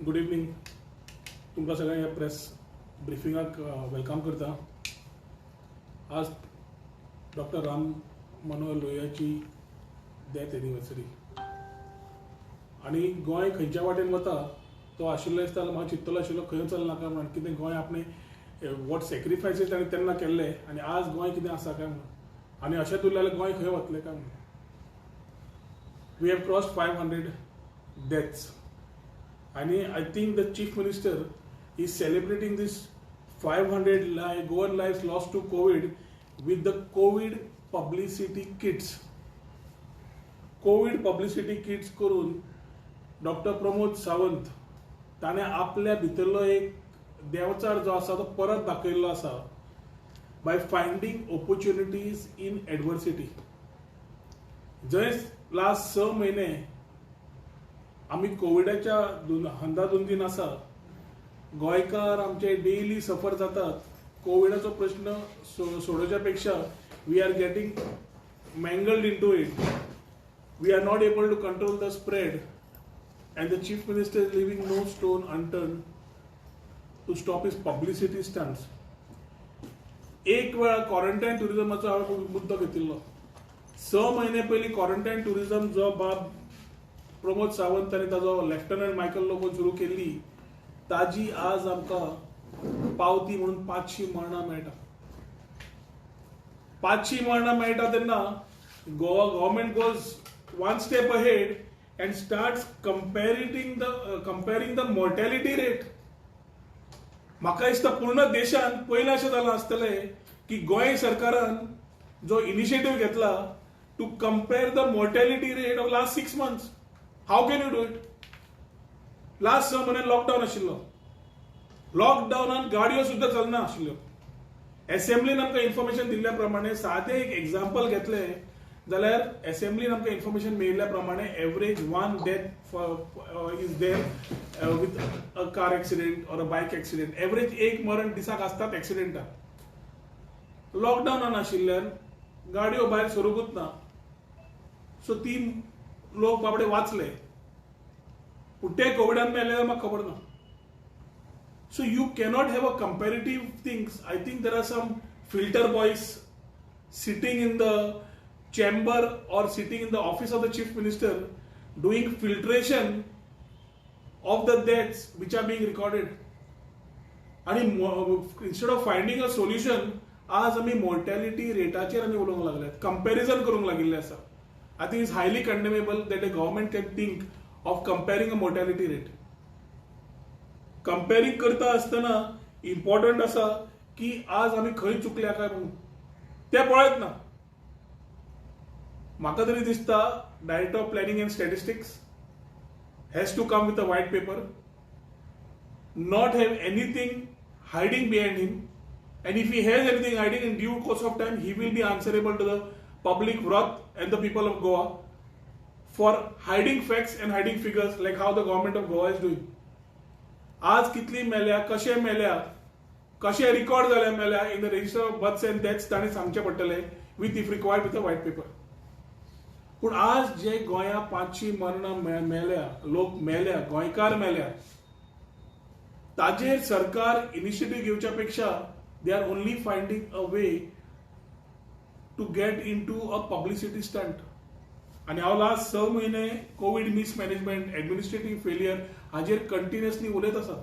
Good evening. तुमकां सगळ्यांक ह्या प्रेस ब्रिफिंगाक वेलकम करता. आज डॉक्टर राम मनोहर लोहियाची डेथ एनिवर्सरी आणि गोंय खंयच्या वाटेन वता तो आशिल्लो दिसता. म्हाका चिंतलो आशिल्लो खंय चलनाका म्हण, कितें गोंय आपणे वॉट सॅक्रिफायसीस ताणें तेन्ना केल्ले आनी आज गोंय कितें आसा काय म्हण, आनी अशें उरलें जाल्यार गोंय खंय वतलें काय म्हण. We have crossed 500 deaths. And I think the Chief Minister is celebrating this 500 Goan lives lost to COVID with the COVID publicity kits. COVID publicity kits करून डॉक्टर प्रमोद सावंत ताणे आपल्या भितरलो एक देवचार जो आसा तो परत दाखयल्लो आसा by finding opportunities in adversity. जंय लास्ट 6 म्हयने आम्ही कोविडाच्या हंदाधुंदीन आसा, गोंयकार आमचे डेली सफर जातात. कोविडाचो प्रश्न सोडोवच्या पेक्षा we are getting mangled into it. We are not able to control the spread and the chief minister is leaving no stone unturned to stop his publicity stunts. एक वेळा क्वारंटायन टुरिझमाचो हांवें मुद्दो घेतिल्लो. 6 म्हयने पयलीं क्वारंटायन टुरिझम जो बाब प्रमोद सावंत आणि ताजो लेफ्टनंट मायकल लोबो सुरू केल्ली, ताजी आज आमकां पावती म्हणून 500 मरणां मेळटा. 500 मरणां मेळटा तेन्ना Goa government goes one step ahead and starts comparing the mortality rate. म्हाका दिसता पूर्ण देशान पयलें अशें जालां आसतलें की गोंय सरकारान जो इनिशिएटीव घेतला to compare the mortality rate of last 6 months. How can you do it? Last 6 म्हयने लॉकडाऊन आशिल्लो. लॉकडाऊनान गाडयो सुद्दां चलना आशिल्ल्यो. असेंब्लीन आमकां इन्फॉर्मेशन दिल्ल्या प्रमाणे सादें एक एग्जाम्पल घेतलें जाल्यार असेंब्लीन आमकां इन्फॉर्मेशन मेळिल्ल्या प्रमाणे average 1 death is there with a car accident or a bike accident. Average 1 मरण दिसाक आसतात एक्सिडेंटान. लॉकडाऊनान आशिल्ल्यान गाडयो भायर सरूंकूच ना. सो 3 लोक बाबडे वाचले, पूण ते कोविडान मेले जाल्यार म्हाका खबर ना. So you cannot have a comparative things. I think there are some filter boys sitting in the chamber or sitting in the office of the chief minister doing filtration of the deaths which are being recorded. आणि instead of finding a solution, आज आम्ही mortality रेटाचेर आमी उलोवंक लागल्यात, comparison करूंक लागिल्ले आसा. I think it's highly condemnable that a government can think of comparing a mortality rate. Comparing करता असताना इम्पॉर्टंट असा की आज आम्ही खंय चुकल्या काय म्हणून ते पळयत ना. म्हाका तरी दिसता director of planning and statistics has to come with a white paper, not have anything hiding behind him, and if he has anything hiding, in due course of time he will be answerable to the public wrath and the people of Goa for hiding facts and hiding figures like how the government of Goa is doing. आज कितली मेल्या, कशे मेल्या, कशे record जाल्या मेल्या in the register of births and deaths ताणें सांगचें पडटलें with if required with a white paper. पूण आज जे गोंया 500 मरणां मेल्या, लोक मेल्या, गोंयकार मेल्या, ताजेर सरकार इनिशिएटीव घेवच्या पेक्षा they are only finding a way to get into a publicity stunt. आणि हांव लास्ट 6 म्हयने कोविड मिसमॅनेजमेंट, एडमिनिस्ट्रेटिव्ह फेलियर हाजेर कंटिन्युअसली उलयत आसा.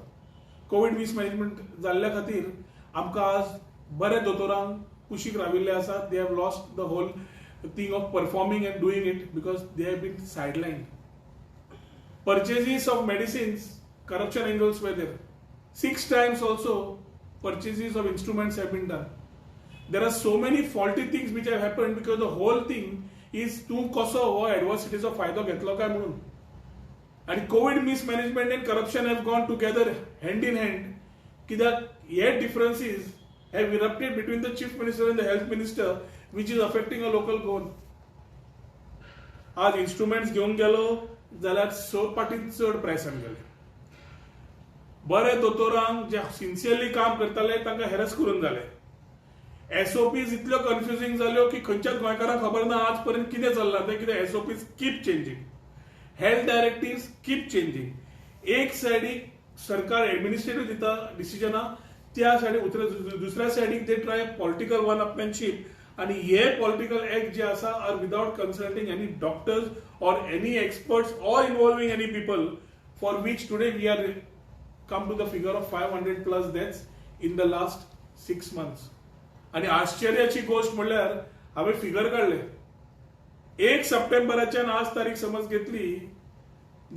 कोविड मिसमॅनेजमेंट जाल्ल्या खातीर आमकां आज बरे दोतोरांक कुशीक राविल्ले आसा. They have lost the whole thing of performing and doing it because they have been sideline. Purchases of medicines, corruption angles were there. 6 times also purchases of instruments have been done. There are so many faulty things which have happened because the whole thing is तू कसो हो एडवर्सिटीचो फायदो घेतलो काय म्हणून. आणि covid mismanagement and corruption have gone together hand in hand. कित्याक हे differences have erupted between the chief minister and the health minister which is affecting a local Goan. आज इन्स्ट्रुमेंट्स घेऊन गेलो जाल्यार 6 पाटी चड प्रायसान गेले. बरे दोतोरांक जे सिन्सियरली काम करताले तांकां हेरस करून जाले. एसओपीज इतल्यो कन्फ्युजिंग जाल्यो की खंयच्याच गोंयकारांक खबर ना आज पर्यंत कितें चल्लां तें. कितें SOPs keep changing, health directives keep changing. एक सायडीक सरकार एडमिनिस्ट्रेटिव्ह दिता डिसिजनां, त्या सायडीक दुसऱ्या सायडीक they try political one upmanship, आणि हे पॉलिटिकल एक्ट जे आसा are without consulting any doctors or any experts or involving any people, for which today we are come to the figure of 500 plus deaths in the last 6 months. आणि आश्चर्याची गोष्ट म्हणल्यार हांवें figure काढले, 1 सप्टेंबराच्यान आज तारीख समज घेतली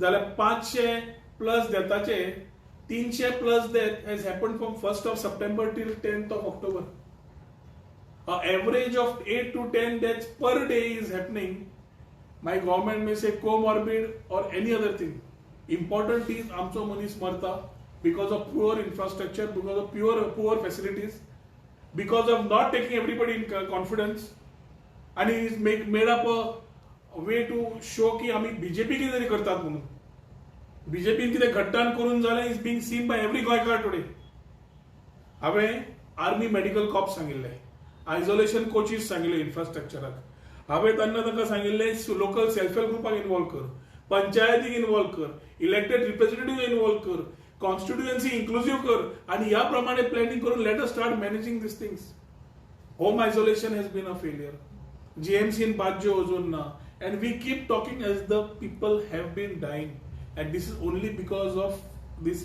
जाल्यार 500 प्लस डेथाचे 300 plus death has happened from 1st of September till 10th of October. An average of 8 to 10 deaths per day is happening. My government may say comorbid or any other thing. Important is आमचो मनीस मरता because of poor infrastructure, because of poor facilities, because of not taking everybody in confidence, and it is made up a way to show की आम्ही BJP कितें तरी करतात म्हणून. बीजेपीन कितें घट्टान करून जालें is being seen by every गोंयकार today. हांवें आर्मी मेडिकल कॉप्स सांगिल्ले, आयसोलेशन कोचीस सांगिल्ले इन्फ्रास्ट्रक्चराक, हांवें तेन्ना तांकां सांगिल्लें लोकल सेल्फ हेल्प ग्रुपाक इन्वॉल्व कर, पंचायतीक इन्वॉल्व कर, इलेक्टेड रिप्रेझेंटेटिव्ह इन्वॉल्व कर, कॉन्स्टिट्युएन्सी इन्क्लुसिव्ह कर, आणि ह्या प्रमाणे प्लॅनिंग करून let us start managing this things. Home isolation has been a failure, जीएमसीन बाज्यो अजून ना, and we keep talking as the people have been dying, and this is only because of this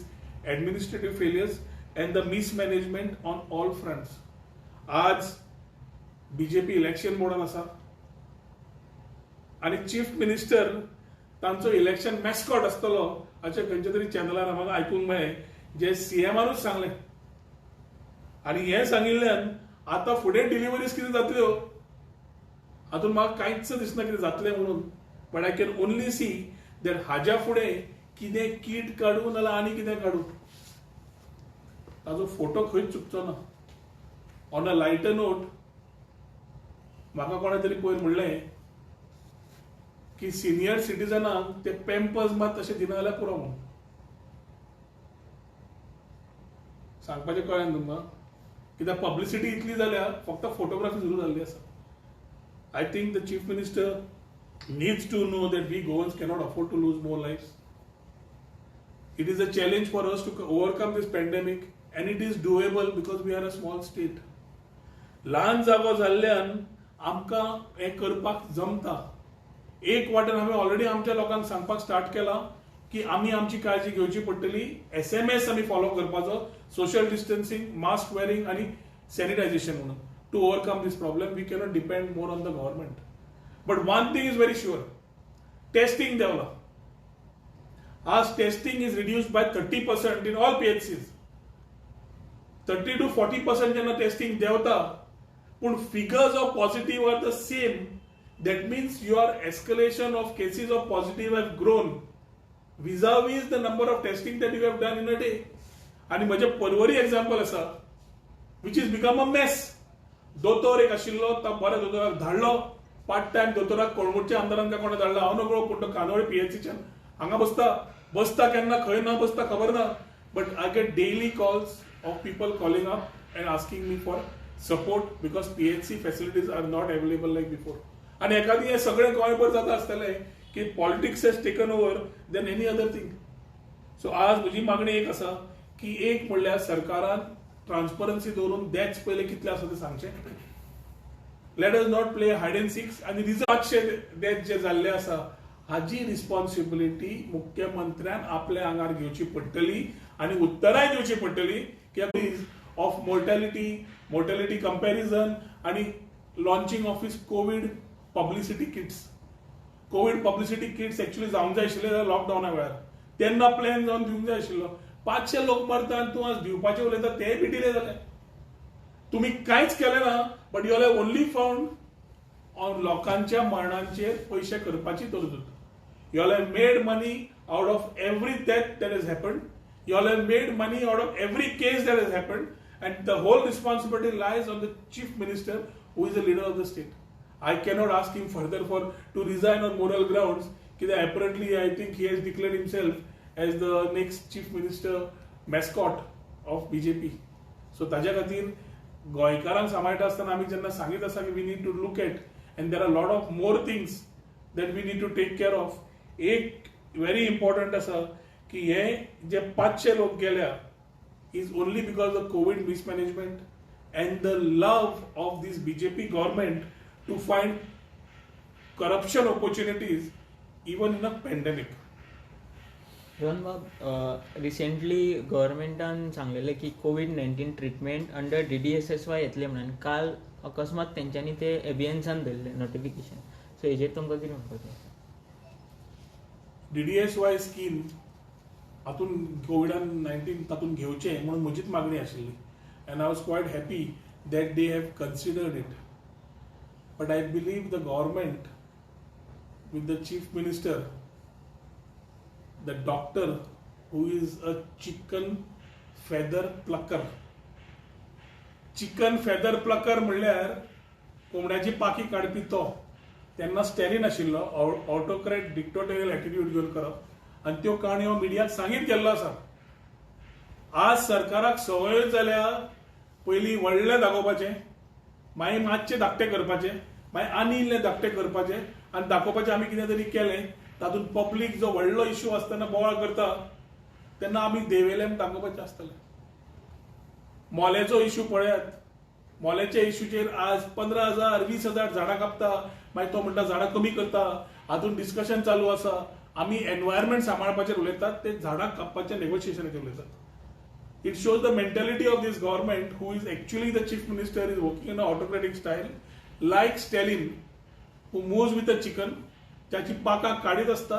administrative failures and the mismanagement on all fronts. आज BJP election मोडान आसा आणि chief minister तांचो election मॅस्कॉट आसतलो अशें खंयच्या तरी चॅनलार म्हाका आयकूंक मेळ्ळें, जे सीएमानूच सांगलें. आणि हें सांगिल्ल्यान आतां फुडें डिलिव्हरीज कितें जातल्यो हातून म्हाका कांयच दिसना कितें जातलें म्हणून. But I can only see that हाज्या फुडें कितें कीट काडूं नाल्यार आनी कितें काडूं, ताजो फोटो खंयच चुकचो ना. ऑन अ लायटर नोट, म्हाका कोणें तरी पयर म्हणलें की सिनियर सिटीजनांक ते पॅम्पर्स मात तशें दिना जाल्यार पुरो म्हणून. सांगपाचें कळ्ळें तुमकां, कित्याक पब्लिसिटी इतली जाल्या फक्त फोटोग्राफी सुरू जाल्ली आसा. I think the chief minister needs to know that we Goans cannot afford to lose more lives. It is a challenge for us to overcome this pandemic, and it is doable because we are a small state. ल्हान जागो जाल्ल्यान आमकां हें करपाक जमता. एक वाटेन हांवें ऑलरेडी आमच्या लोकांक सांगपाक स्टार्ट केलां की आमी आमची काळजी घेवची पडटली. SMS आमी फॉलो करपाचो, सोशल डिस्टन्सिंग, मास्क वेअरिंग आणि सॅनिटायझेशन म्हणून, to overcome this problem. We cannot depend more on the government. But one thing is very sure, testing देंवला. आज testing is reduced by 30% in all PHCs. 30 to 40% जेन्ना testing देंवता, पूण figures of positive are the same. That means your escalation of cases of positive have grown vis-a-vis the number of testing that you have done in a day. आणि म्हजे Porvorim example आसा which is become a mess. दोतोर एक आशिल्लो, बऱ्या दोतोराक धाडलो, part time दोतोराक कोळंगूटच्या आमदारान काय कोणा धाडला, हांव नकळो, पूण तो कानोळे PHCच्यान हांगा बसता केन्ना खंय ना बसता खबर ना. But I get daily calls of people calling up and asking me for support because PHC facilities are not available like before. आणि एखादी हे सगळें गोंयभर जाता आसतलें की politics has taken over than any other thing. So आज म्हजी मागणी एक आसा की एक म्हणल्यार सरकारान ट्रान्सपरन्सी दवरून डेथ्स पयले कितले आसा ते सांगचे. Let us not play hide and seek. आणि रिझल्टचे डेथ जे जाल्ले आसा हाजी रिस्पॉन्सिबिलिटी मुख्यमंत्र्यान आपल्या आंगार घेवची पडटली आणि उत्तराय दिवची पडटली की ऑफ मोर्टॅलिटी कंपॅरिझन आणि launching of his Covid publicity kits. Covid publicity kits actually जावंक जाय आशिल्ले लॉकडावना वेळार, तेन्ना प्लॅन जावन दिवंक जाय आशिल्लो. 500 लोक मरता आनी तूं आज दिवपाचे उलयता तेय बी डिले जाले. तुम्ही कांयच केलें ना, but you have only found on लोकांच्या मरणांचेर पयशे करपाची तरतूद. You have made money out of every death that has happened. You have made money out of every case that has happened, and the whole responsibility lies on the chief minister who is the leader of the state. I cannot ask him further to resign on moral grounds. Because apparently I think he has declared himself as the next chief minister mascot of BJP. So ताज्या खातीर गोंयकारांक सांबाळटा आसतना आमी जेन्ना सांगीत आसा की we need to look at and there are lot of more things that we need to take care of. एक व्हेरी इम्पॉर्टंट आसा की हे जे 500 लोक गेल्या is only because of Covid mismanagement and the love of this BJP government to find corruption opportunities even in a pandemic. Rohan बाब, recently गव्हर्नमेंटान सांगलेलें की कोविड-19 ट्रिटमेंट अंडर DDSSY येतले म्हणून. काल अकस्मात तेंच्यांनी ते एबियन्सान धरलें नोटिफिकेशन. सो हेजेर तुमकां कितें म्हणपाचें? DDSY स्कीम हातून कोविड-19 तातून घेवचें म्हणून म्हजीच मागणी आशिल्ली and I was quiet happy that they have considered it. But I believe the government with the chief minister, the doctor who is a chicken feather plucker. Chicken feather Plucker म्हणल्यार कोंबड्याची पाखी काडपी तो. तेन्ना स्टॅलिन आशिल्लो ऑटोक्रेट डिक्टेटोरियल एटिट्यूड घेवन करप आनी त्यो काणयो मिडियाक सांगीत गेल्लो आसा. आज सरकाराक संवय जाल्या पयलीं व्हडलें दाखोवपाचें, मागीर मातशें धाकटें करपाचें, मागीर आनी इल्लें धाकटें करपाचें आनी दाखोवपाचें आमी कितें तरी केलें. तातूंत पब्लीक जो व्हडलो इश्यू आसतना बोवाळ करता तेन्ना आमी देंवयलें दाखोवपाचें आसतलें. मोल्याचो इश्यू पळयात. मोल्याच्या इश्यूचेर आज 15,000 20,000 झाडां कापता, मागीर तो म्हणटा झाडां कमी करता. हातूंत डिस्कशन चालू आसा. आमी एनवायरमेंट सांबाळपाचेर उलयतात, ते झाडां कापपाच्या नेगोशिएशनाचेर उलयतात. It shows the mentality of this government who is actually the chief minister is working in a autocratic style like Stalin who moves with a chicken. त्याची पाकां काडीत आसता,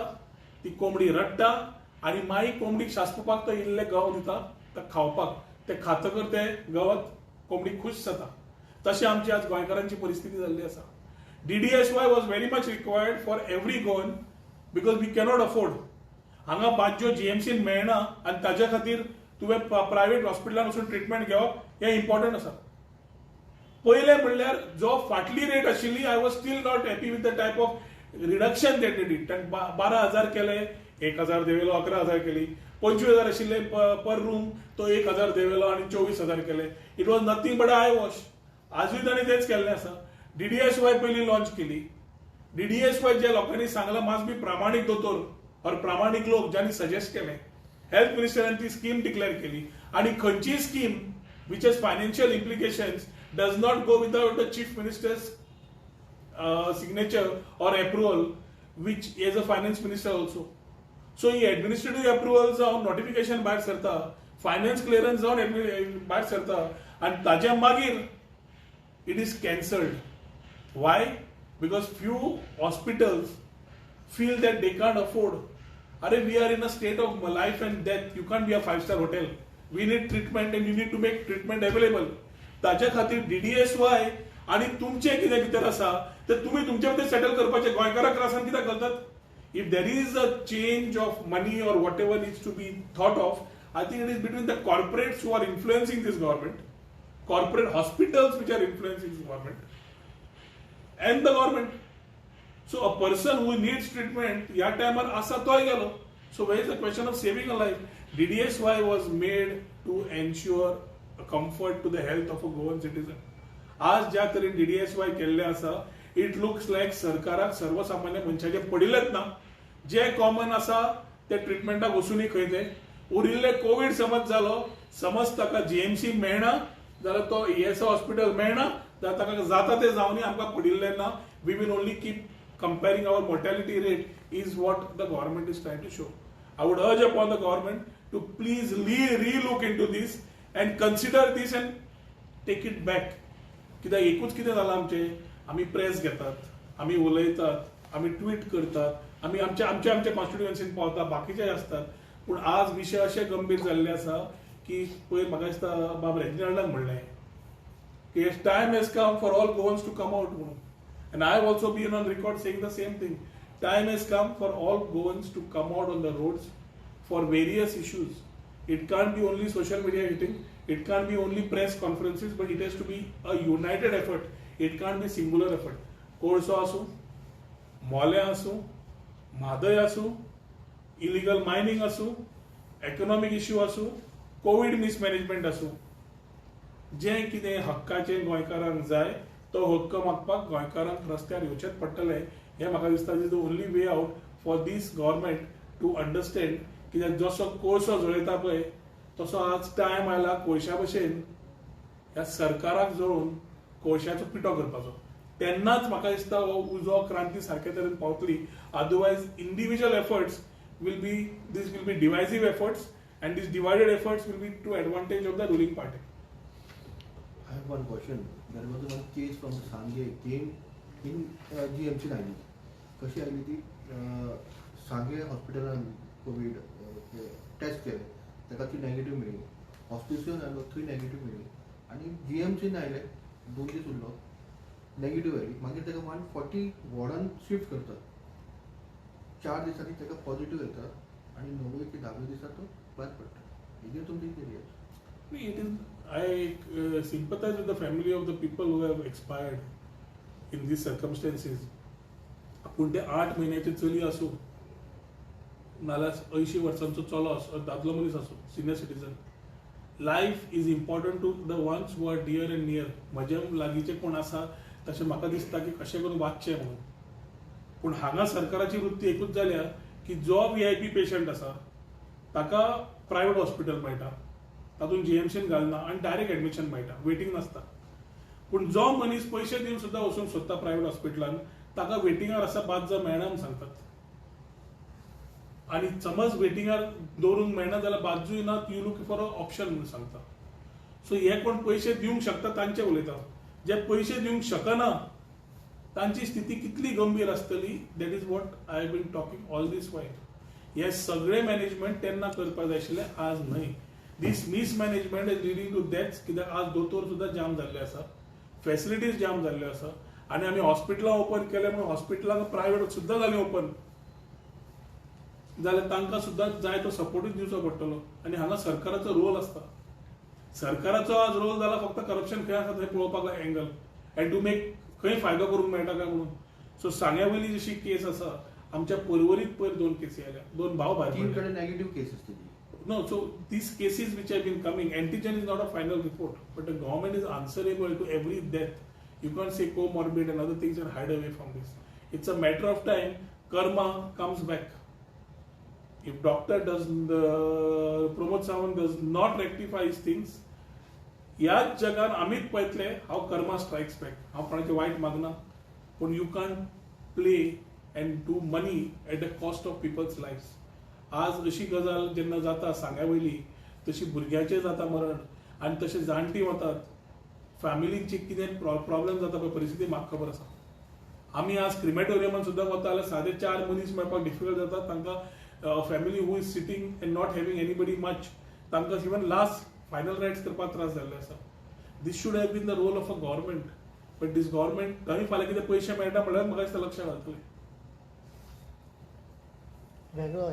ती कोंबडी रडटा आनी मागीर कोंबडीक शास्पपाक तो इल्ले गंव दिता ताका खावपाक. ते खातकर ते गवत कोंबडी खुश जाता. तशें आमची आज गोंयकारांची परिस्थिती जाल्ली आसा. DDSY was very much required for every Goan because we cannot afford. हांगा बाज्यो GMCन मेळना आनी ताच्या खातीर तुवें प्रायव्हेट हॉस्पिटलान वचून ट्रिटमेंट घेवप हें इम्पॉर्टंट आसा. पयलें म्हणल्यार जो फाटली रेट आशिल्ली I was still not happy with the type of reduction that they did. 12,000 केले, 1,000 देंवयलो, 11,000 केली. 25,000 आशिल्ले पर रूम, तो 1,000 देंवयलो आनी 24,000 केले. It was nothing but eyewash. आजूय ताणें तेच केल्लें आसा. DDSY पयलीं लॉन्च केली. DDSY ज्या लोकांनी सांगलां मास्ट बी प्रामाणीक दोतोर और प्रामाणीक लोक ज्यांनी सजेस्ट केलें, हेल्थ मिनिस्टरान ती स्कीम डिक्लेअर केली. आनी खंयचीय scheme which has financial implications does not go without the chief minister's signature or approval, which is a finance minister also. So he administrative approval जावन notification भायर सरता, finance clearance जावन भायर सरता and ताज्या मागीर it is cancelled. Why? Because few hospitals feel that they can't afford. Are we are in a state of life and death. You can't be a 5-star hotel. We need treatment and you need to make treatment available. ताच्या खातीर DDSY आनी तुमचें कितें भितर आसा तें तुमी तुमचे भितर सेटल करपाचें. गोंयकाराक त्रासान कित्याक घालतात? If there is a change of money or whatever needs to be thought of, I think it is between the corporates who are influencing this government, corporate hospitals which are influencing this government and the government. So a person who needs treatment ह्या टायमार आसा तोय गेलो. So where is the question of saving a life. DDSY was made to ensure comfort to the health of a Goan citizen. आज ज्या तरेन DDSY केल्लें आसा, इट लुक्स लायक सरकाराक सर्वसामान्य मनशाचे पडिल्लेच ना. जे कॉमन आसा ते ट्रिटमेंटाक वचूनय खंय ते उरिल्ले. कोविड समज जालो, समज ताका GMC मेळना जाल्यार तो ESI हॉस्पिटल मेळना जाल्यार ताका जाता ते जावनी आमकां पडिल्लें ना. We will only keep comparing our mortality rate is what the government is trying to show. I would urge upon the government to please relook into this and consider this and take it back. कित्याक एकूच कितें जालां आमचें, आमी press घेतात, आमी उलयतात, आमी ट्वीट करतात, आमी आमच्या कॉन्स्टिट्युएन्सीन पावता, बाकीचे आसतात. पूण आज विशय अशे गंभीर जाल्ले आसा की पयर म्हाका दिसता बाब रेजिनाल्डान म्हणलें की time has come for all Goans to come out म्हणून. And I have also been on record saying the same thing. Time has come for all Goans to come out on the roads for various issues. It can't be only social media hitting, it can't be only press conferences, but it has to be a united effort. It can't be singular effort. कोळसो आसूं, मोले आसूं, म्हादय आसूं, illegal mining आसूं, economic issue आसूं, Covid mismanagement आसूं, जें कितें हक्काचें गोंयकारांक जाय तो हक्क मागपाक गोंयकारांक रस्त्यार येवचेंच पडटलें. हें म्हाका दिसता is the only way out for this government to understand कित्याक जसो कोळसो जळयता पळय तसो आज टायम आयला कोळशा भशेन ह्या सरकाराक जळोवन कोळशाचो पिठो करपाचो. तेन्नाच म्हाका दिसता हो उजो क्रांती सारके तरेन पावतली. Otherwise individual efforts will be divisive efforts, and these divided efforts will be to advantage of the ruling party. I have one question. There was one case from Sangye came in GMC line. कशी आली ती सांगे हॉस्पिटलान Covid taste केले ताका ती negative मेळ्ळी. हॉस्पिटलान आयलो थंय नेगेटिव्ह मेळ्ळी आनी GMCन आयले 2 दीस उरलो नेगेटिव्ह आयली. मागीर ताका 140 वॉर्डान शिफ्ट करतात. 4 दिसांनी ताका पॉझिटिव्ह येतात आनी 9 की 10 दिसां तो भायर पडटा. हेजेर तुमची कितें reaction? I sympathize with the family of the people who have expired in these circumstances. पूण ते 8 म्हयन्याचे चली आसूं नाल्यार 80 वर्सांचो चलो आसूं दादलो मनीस आसूं senior citizen, life is important to the ones who are dear and near. म्हजे लागींचे कोण आसा तशें म्हाका दिसता की कशें करून वाचचें म्हणून. पूण हांगा सरकाराची वृत्ती एकूच जाल्या की जो VIP पेशंट आसा ताका प्रायवेट हॉस्पिटल मेळटा, तातूंत GMCन घालना आनी डायरेक्ट एडमिशन मेळटा, वेटिंग नासता. पूण जो मनीस पयशे दिवन सुद्दां वचूंक सोदता प्रायवेट हॉस्पिटलान ताका वेटिंगार आसा 5 मेळना म्हूण सांगतात. आनी समज वेटिंगार दवरूंक मेळना जाल्यार बाजूय ना, you look for a option म्हणून सांगता. सो हे कोण पयशे दिवंक शकता तांचे उलयता. जे पयशे दिवंक शकना तांची स्थिती कितली गंभीर आसतली. That is what I have been talking all this while. हे सगळे मॅनेजमेंट तेन्ना करपाक जाय आशिल्ले, आज न्हय. This mismanagement is leading to deaths. कित्याक आज दोतोर सुद्दां जाम जाल्ले आसा, फॅसिलिटीज जाम जाल्ल्यो आसा आनी आमी हॉस्पिटलां ओपन केले म्हणून हॉस्पिटलांक प्रायवेट सुद्दां जालीं ओपन जाल्यार तांकां सुद्दां जाय तो सपोर्टूच दिवचो पडटलो. आनी हांगा सरकाराचो रोल आसता. सरकाराचो आज रोल जाला फक्त करप्शन खंय आसा थंय पळोवपाक जाय एंगल एंड टू मेक खंय फायदो करूंक मेळटा काय म्हणून. सो सांग्या वयली जशी केस आसा, आमच्या पर्वरीत पयर 2 केसी आयल्या, 2 भाव भायर पडले. कडे नेगेटिव्ह केस असते. No, so these cases which have been coming, antigen is not a final report, but the government is answerable to every death. You can't say comorbid and other things and hide away from this. It's a matter of time. Karma comes back. If doctor Pramod Sawant does not rectify his things, याच जगान आमीच पळयतले हाव कर्मा strikes back. हांव कोणाचें वायट मागना, पूण you can't play and do money at the cost of people's lifes. आज अशी गजाल जेन्ना जाता सांग्या वयली तशी भुरग्याचें जाता मरण आनी तशें जाणटी वतात, फॅमिलींची कितें प्रॉब्लेम जाता पळय परिस्थिती म्हाका खबर आसा. आमी आज क्रिमेटोरियमान सुद्दां वता जाल्यार सादे 4 मनीस मेळपाक डिफिकल्ट जाता. तांकां family who is sitting and not having anybody much, तांकां इवन लास्ट फायनल रायट्स करपाक त्रास जाल्ले आसा. This should have been the role of a government. But this government थंय फाल्यां कितें पयशे मेळटा म्हळ्यार म्हाका दिसता लक्ष घालतले. वेगळो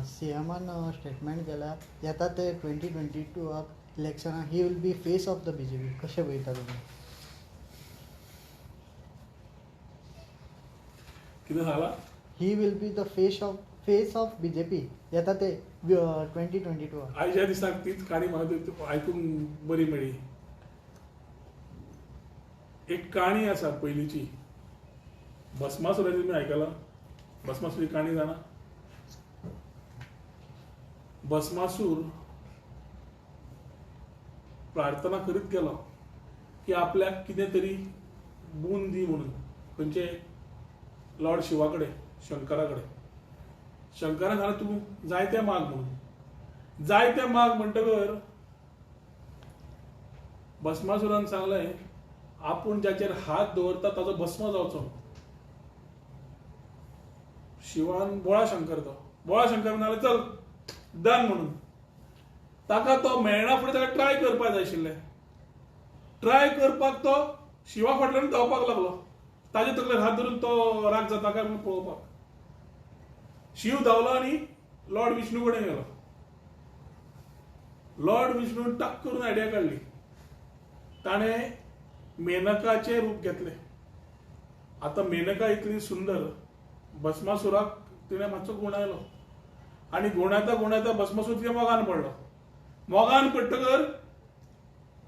CMन स्टेटमेंट केला येता ते 2022 इलेक्शनाक he will be face of the BJP. कशें पळयता तुमी? कितें जाला? He will be the face of BJP येता ते 2022. आयच्या दिसाक तीच काणी म्हाका आयकूंक बरी मेळ्ळी. एक काणी आसा पयलींची, भस्मासुराची तुमी आयकलां? भस्मासुराची काणी जाणा? भस्मासूर प्रार्थना करीत गेलो की आपल्याक कितें तरी बून दी म्हणून. खंयचे? लॉर्ड शिवा कडेन, शंकरा कडेन. शंकरान सांगलें तूं जायतें माग म्हणून. जायतें माग म्हणटकर भस्मासुरान सांगलें आपूण जाचेर हात दवरता ताचो भस्म जावचो. शिवान बोळा शंकर सांगलें चल डन म्हणून. ताका तो मेळना फुडें ताका ट्राय करपाक जाय आशिल्लें. ट्राय करपाक तो शिवा फाटल्यान धांवपाक लागलो. ताजे तकलेर हात धरून तो राग जाता काय म्हणून पळोवपाक. शिव धांवलो आनी लॉर्ड विष्णू कडेन गेलो. लॉर्ड विष्णून टाक करून आयडिया काडली. ताणें मेनकाचें रूप घेतलें. आतां मेनका इतली सुंदर, भस्मासुराक तिणें मातसो गुण आयलो आनी गुणायता भस्मासूर तिच्या मोगान पडलो. मोगान पडटकर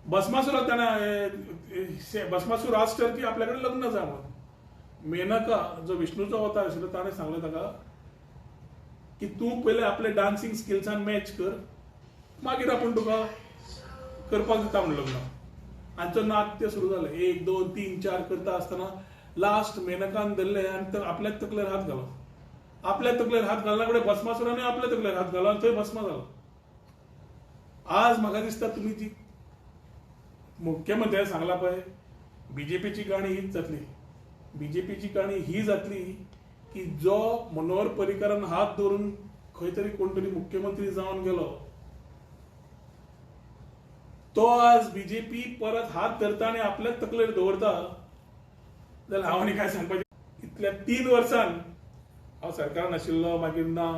भस्मासुराक ताणें भस्मासूर आस्टर की आपल्या कडेन लग्न जा म्हणून. मेनका जो विष्णूचो अवतार आशिल्लो ताणें सांगलें ताका की तूं पहिले आपले डान्सिंग स्किल्सान मॅच कर, मागीर आपूण तुका करपाक दिता म्हणून लग्न. आमचं नाट्य सुरू झालं. 1, 2, 3, 4 करता असताना लास्ट मेनकान धरले आणि आपल्याच तकलेर हात घालो. आपल्या तकलेर हात घालना कडेन भस्मासुराने आपल्या तकलेर हात घालो आणि थंय भस्म जालो. आज म्हाका दिसता तुम्ही जी मुख्यमंत्र्यान सांगला पळय, बीजेपीची गाणी हीच जातली. बीजेपीची गाणी ही जातली की जो मनोहर पर्रीकारान हात धरून खंय तरी कोण तरी मुख्यमंत्री जावन गेलो, तो आज बीजेपी परत हात धरता आणि आपल्याच तकलेर दवरता, जाल्यार हांव आनी काय सांगपाचें. इतल्या 3 वर्सांन हांव सरकारान आशिल्लो, मागीर ना,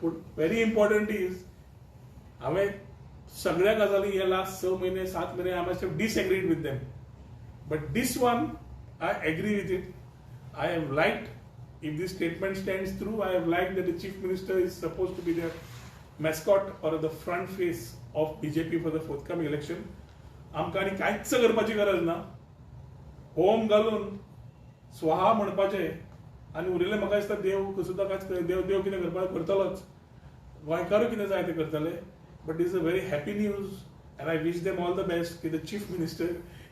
पूण व्हेरी इम्पॉर्टंट इज हांवें सगळ्या गजाली हे लास्ट 6 महिने 7 महिने I must have disagreed with them, but this one I agree with it. I have liked, if this statement stands true, I have liked that the chief minister is supposed to be the mascot or the front face of BJP for the forthcoming election. आमकां आनी कांयच करपाची गरज ना. Home घालून स्वाहा म्हणपाचें आनी उरिल्लें म्हाका दिसता देव सुद्दां कांयच देव कितें करपाक करतलोच. गोंयकारूय कितें जाय तें करतले. But is a very happy news and I wish them all the best की the chief minister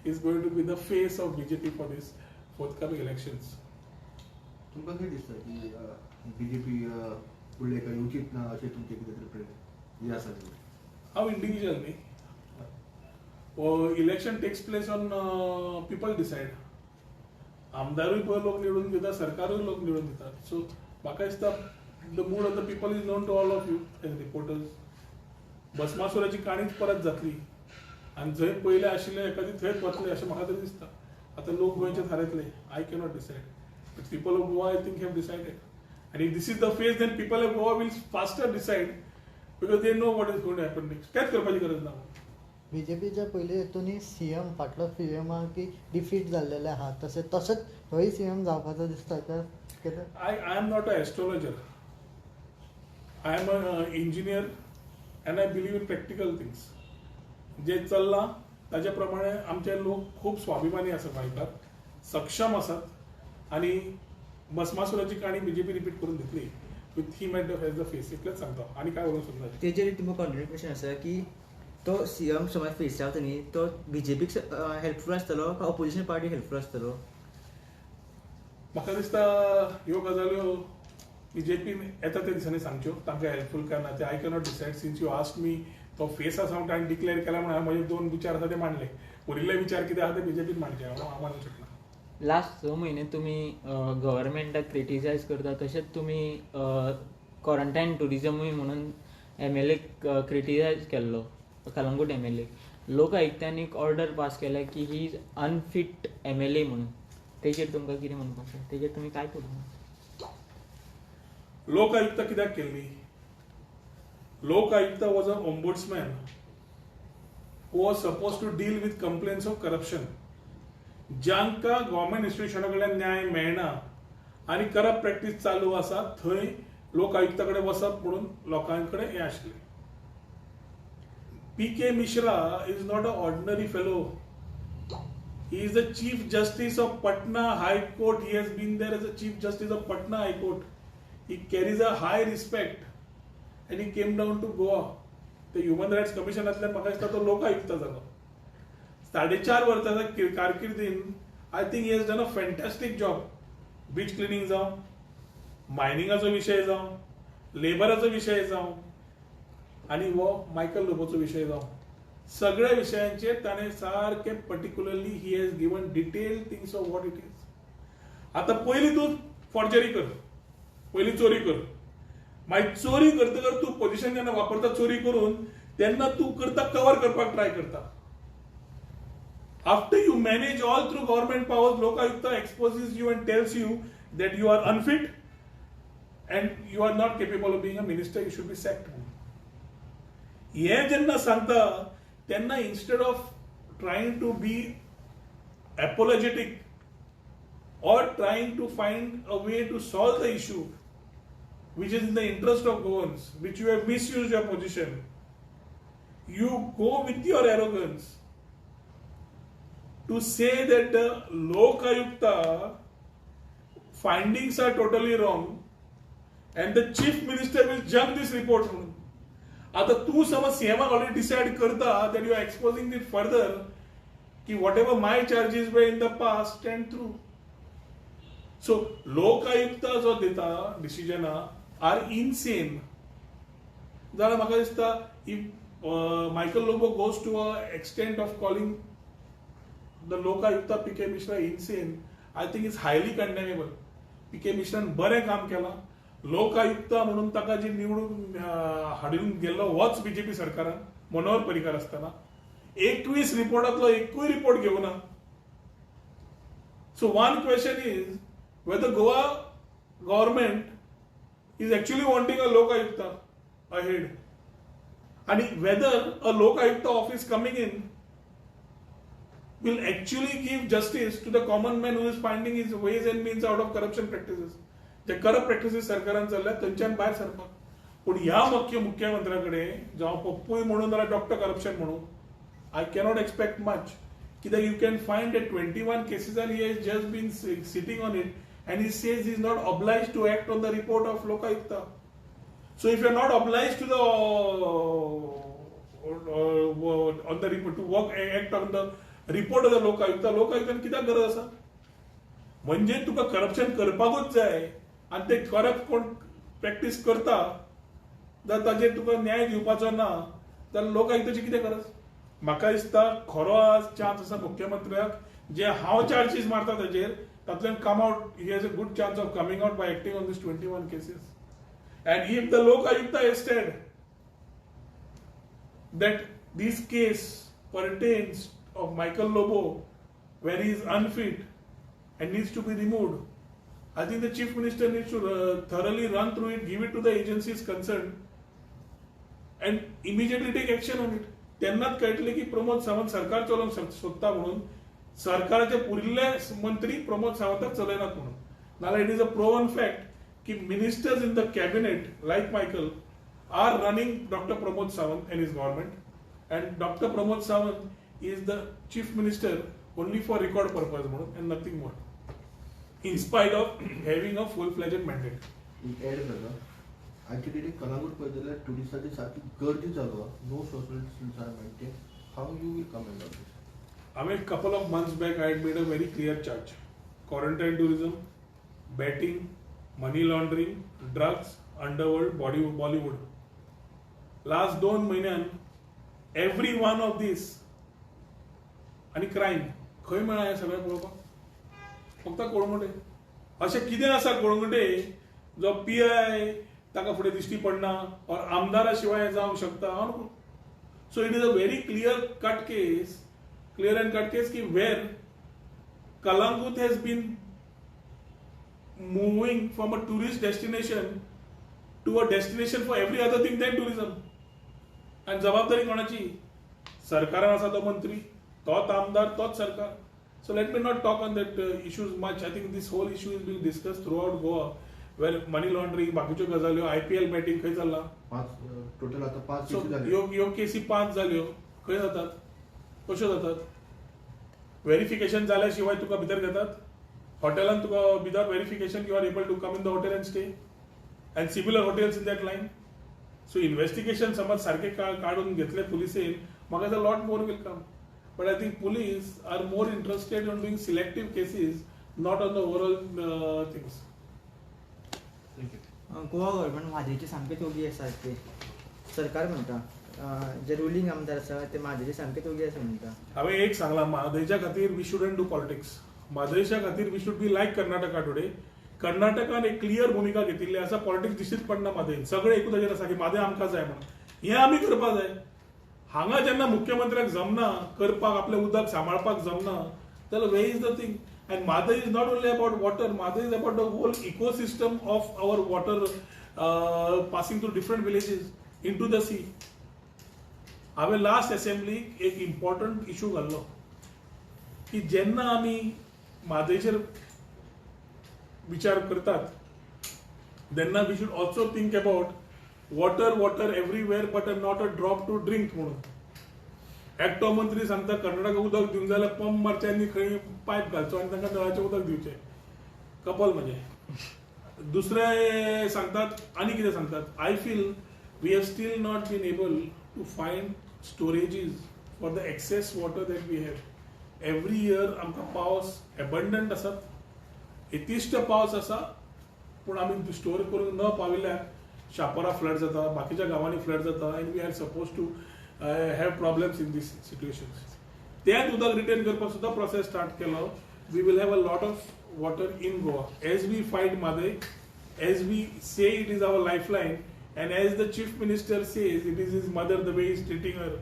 is going to be the face of BJP for these forthcoming elections. तुमकां कितें दिसता की बीजेपी फुडलें काय उचित ना अशें तुमचें कितें तरी प्रेम हें आसा न्ही? हांव इंडिविज्युअल न्ही. Election takes place on people decide. आमदारूय पळय लोक निवडून दिता, सरकारूय लोक निवडून दितात. सो म्हाका दिसता the mood of the people is known to all of you as reporters. भस्मासुराची काणीच परत जातली आनी जंय पयले आशिल्ले एखादी थंयच वतले अशें म्हाका तरी दिसता. आतां लोक गोंयचे थारायतले. I cannot decide. But people of Goa, I think, have decided. And if this is the phase, then people of Goa will faster decide because they know what is going to happen next. कांयच करपाची गरज ना. बीजेपीच्या पयलीं हितूनय CM फाटलो CM की defeat जाल्लेले आहा, तसोच होय सीएम जावपाचो दिसता का? I am not an astrologer. I am an engineer and I believe in practical things. जे चल्लां ताचे प्रमाणे आमचे लोक खूब स्वाभिमानी आसा गोंयकार, सक्षम आसात आणि भस्मासुराची काणी बीजेपी रिपीट करून दितली with him at the face. इतलेंच सांगता आनी काय उलोवंक सोदना. तेजेर तुमकां कॉन्ट्रिब्युशन आसा की तो सीएम समज फेस जाता न्ही, तो बीजेपीक हेल्पफूल आसतलो का ऑपोजिशन पार्टी हेल्पफूल आसतलो? म्हाका दिसता ह्यो गजाल्यो बीजेपीन येता त्या दिसांनी सांगच्यो तांकां हेल्पफूल काय ना ते. I cannot decide since you asked me. तो फेस आसा हांव ताणें डिक्लेअर केला म्हणून हांवें म्हजे 2 विचार आसा ते मांडले. उरिल्ले विचार कितें आहा ते बीजेपीन मांडचे. हांव मानूंक शकना. लास्ट 6 महिने तुम्ही गव्हर्मेंटाक क्रिटिसायज करता, तशेंच तुम्ही क्वारंटायन टुरिजमूय म्हणून MLA क्रिटिसायज केल्लो, कलंगूट MLA. लोक आयुक्तान एक ऑर्डर पास केल्या की ही इज अनफीट MLA म्हणून. तेजेर तुमकां कितें म्हणपाचें? तेजेर तुमी काय करूं? लोक आयुक्त कित्याक केल्ली? Lokayukta was a ombudsman who was suppose to deal with complaints of corruption. ज्यांका गव्हर्मेंट इन्स्टिट्यूशना कडल्यान न्याय मेळना आनी करप्ट प्रॅक्टीस चालू आसा थंय लोक आयुक्ता कडेन वचप म्हणून लोकां कडेन हें आशिल्लें. PK Mishra is not an ordinary fellow. He is the Chief Justice of Patna High Court. He has been there as a Chief Justice of Patna High Court. He carries a high respect and he came down to Goa. The Human Rights Commissionatल्यान म्हाका दिसता तो लोक आयुक्त जालो. 4.5 वर्साच्या कारकिर्दीन I think he has done a fantastic job. Beach cleaning जावं, मायनिंगाचो विशय जावं, लेबराचो विशय जावं आनी हो मायकल लोबोचो विशय जावं, सगळ्या विशयांचेर ताणें सारकें particularly he has given detail things of what it is. आतां पयलीं तूं फॉर्जरी कर, पयलीं चोरी कर, मागीर चोरी करतकर तूं पोजिशन जेन्ना वापरता चोरी करून तेन्ना तूं करता कवर करपाक ट्राय करता. After you manage all through government powers, Lokayukta exposes you and tells you that you are unfit and you are not capable of being a minister, you should be sacked. हे जेन्ना सांगता तेन्ना instead of trying to be apologetic or trying to find a way to solve the issue which is in the interest of Goans, which you have misused your position, you go with your arrogance to say that the Lokayukta findings are totally wrong and the chief minister will junk this report म्हणून. आता तू समज सीएमआर already decide करता that you are exposing it further की whatever my charges were in the past stand through. So Lokayukta जो दिता decision are insane. जाल्यार म्हाका दिसता if Michael Lobo goes to a extent of calling the Lokayukta PK Mishra insane, I think it's highly condemnable. PK मिश्रान बरें काम केलां. लोकायुक्ता म्हणून ताका जी निवडून हाडून गेल्लो होच बीजेपी सरकारान मनोहर पर्रीकार आसतना 21 रिपोर्टांतलो एकूय रिपोर्ट घेवना. So one question is whether Goa government is actually wanting a Lokayukta ahead, and whether a Lokayukta office coming in will actually give justice to the common man who is finding his ways and means out of corruption practices. जे corrupt practices सरकारान चल्ल्यात थंयच्यान भायर सरपाक. पूण ह्या मुख्यमंत्र्याकडे जावं पप्पूय म्हणून नाल्यार डॉक्टर करप्शन म्हणून आय कॅनॉट एक्सपेक्ट मच. कित्याक you can find at 21 cases and he has just been sitting on it and he says he is not obliged to act on the report of Lokayukta. So if you are not obliged to on the report to act on the report of the Lokayukta कित्याक गरज आसा? म्हणजे तुका corruption करपाकूच जाय आनी ते corrupt कोण practice करता जाल्यार ताजेर तुका न्याय दिवपाचो ना जाल्यार लोकायुक्ताची कितें गरज? म्हाका दिसता खरो आज चान्स आसा मुख्यमंत्र्याक जे हांव चार्जीस मारता ताजेर तातूंतल्यान come out he has a good chance of coming out by acting on these 21 cases. And if the Lokayukta has said that this case pertains of Michael Lobo where he is unfit and needs to be removed, I think the chief minister needs to thoroughly run through it, give it to the agencies concerned and immediately take action on it. तेन्नाच कळटले की प्रमोद सावंत सरकार चलोवंक सोदता म्हणून सरकाराचे पुरिल्ले मंत्री प्रमोद सावंताक चलयनात म्हणून. नाल्यार it is a proven fact की ministers in the cabinet like Michael are running doctor Pramod Sawant and his government and doctor Pramod Sawant is the chief minister only for record purpose म्हणून and nothing more in spite of having a full fledged mandate. Add करता आजचे date Calangute पळयत जाल्यार ट्युरिस्टांची सारकी गर्दी चालू आहा. No social distance are maintain. How you will comment on this? I mean, couple of months back, I had made a very clear charge. Quarantine tourism, betting, money laundering, drugs, underworld, Bollywood. Last 2 महिन्यान every one of these आणि crime खंय मेळ्ळा हे सगळें पळोवपाक? फक्त कोळंगुटे. अशें कितें आसा कोळंगुटे जो PI ताका फुडें दिश्टी पडना और आमदारा शिवाय जावंक शकता? So it is a very clear and cut case ki where Kalangut has been moving from a tourist destination to a destination for every other thing than tourism. And जबाबदारी कोणाची? सरकारान आसा तो मंत्री, तोच आमदार, तोच सरकार. So let me not talk on that issues much. I think this whole issue is being discussed throughout Goa, where money laundering, बाकीच्यो गजाल्यो, IPL betting खंय चल्ला? टोटल आता 5 So केसी जाले. ह्यो केसी 5 जाल्यो. खंय जातात? कश्यो जातात? व्हेरिफिकेशन जाल्याशिवाय तुका भितर घेतात. हॉटेलान तुका without verification you are able to come in the hotel and stay and similar hotels in that line. So investigation समज सारखे काढून घेतले पुलिसेन म्हाका दिसता lot more will come. But I think police are more interested on doing selective cases, not on the overall things. Goa government म्हाजेचे सामके तोगी आसा ते सरकार म्हणटा. जे रुलींग आमदार आसा ते म्हाजेचे सामके तोगी आसा म्हणटा. हांवें एक सांगलां म्हादयच्या खातीर वी शुडंट डू पॉलिटिक्स. म्हादयच्या खातीर we should be like Karnataka today. कर्नाटकान एक क्लियर भूमिका घेतिल्ली आसा. पॉलिटिक्स दिश्टीच पडना म्हादयन. सगळे एकूच हाजेर आसा की म्हादय आमकां जाय म्हणून. हें आमी करपाक जाय. हांगा जेन्ना मुख्यमंत्र्याक जमना करपाक, आपलें उदक सांबाळपाक जमना, जाल्यार way is the thing. And Madhya is not only about water, Madhya is about the whole ecosystem of our water passing through different villages into the sea. हांवें लास्ट असेंब्ली एक इम्पॉर्टंट इशू घाल्लो की जेन्ना आमी म्हादयचेर विचार करतात तेन्ना we should also think about water everywhere but not a drop to drink म्हणून. एकटो मंत्री सांगता कर्नाटका उदक दिवंक जाल्यार पंप मारचे आनी खंय पायप घालचो आनी तांकां नळाचें उदक दिवचें. कपल म्हणजे दुसरे सांगतात आनी कितें सांगतात I feel we have still not been able to find storages for the excess water that we have every year आमकां पावस एबंडंट आसात यथेश्ट पावस आसा पूण आमी स्टोर करूंक न पाविल्ल्यान शापोरा फ्लड जाता बाकीच्या गांवांनी फ्लड जाता and we are suppose to have problems in these situations तेंच उदक रिटेन करपाक सुद्दां प्रोसेस स्टार्ट केलो we will have a lot of water in Goa. As we fight Madai, as we say it is our lifeline, and as the Chief Minister says it is his mother the way he is treating her,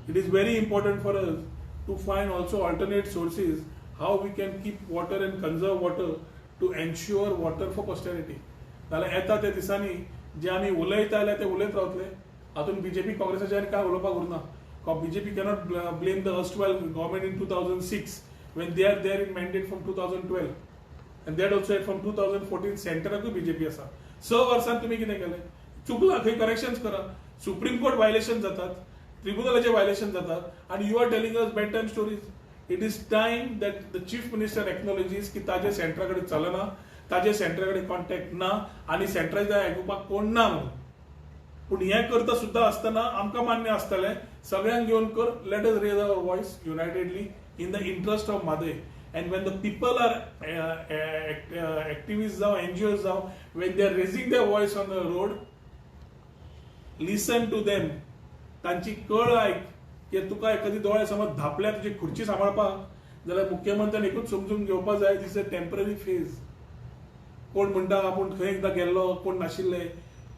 it is very important for us to find also alternate sources how we can keep water and conserve water to ensure water for posterity. नाल्यार येता त्या दिसांनी जे आमी उलयता जाल्यार ते उलयत रावतले हातून बीजेपी काँग्रेसाचेर काय उलोवपाक उरना BJP cannot blame the erstwhile government in 2006 when they are there in mandate from 2012 and that also from 2014 सेंटराकूय BJP आसा 6 वर्सांत तुमी कितें केलें चुकलां खंय करेक्शन्स करा सुप्रीम कोर्ट वायलेशन जातात ट्रिब्युनलाचे वायलेशन जातात आनी you are telling us bedtime stories it is time that the chief minister acknowledges की ताजे सेंटरा कडेन चलना ताजे सेंटरा कडेन कॉन्टॅक्ट ना आनी सेंटराचे आयकुपाक कोण ना म्हणून पूण हें करता सुद्दां आसतना आमकां मान्य आसतलें सगळ्यांक घेवन कर let us raise our voice unitedly in the interest of Madai. And when the people are activists now, NGOs now, when they are raising their voice on the road, listen to them. तांची कळ आयक की तुका एखादी दोळे समज धापल्या तुजी खुर्ची सांबाळपाक जाल्यार मुख्यमंत्र्यान एकूच समजून घेवपाक जाय दिस अ टेम्पररी फेज कोण म्हणटा आपूण थंय एकदां गेल्लो कोण नाशिल्ले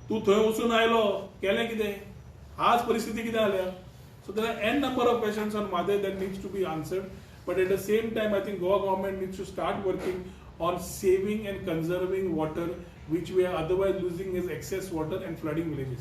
तूं थंय वचून आयलो केलें कितें आज परिस्थिती कितें जाल्या So there are n number of questions on Madai that needs to be answered. But at the same time, I think Goa government needs to start working on saving and conserving water, which we are otherwise losing as excess water and flooding villages.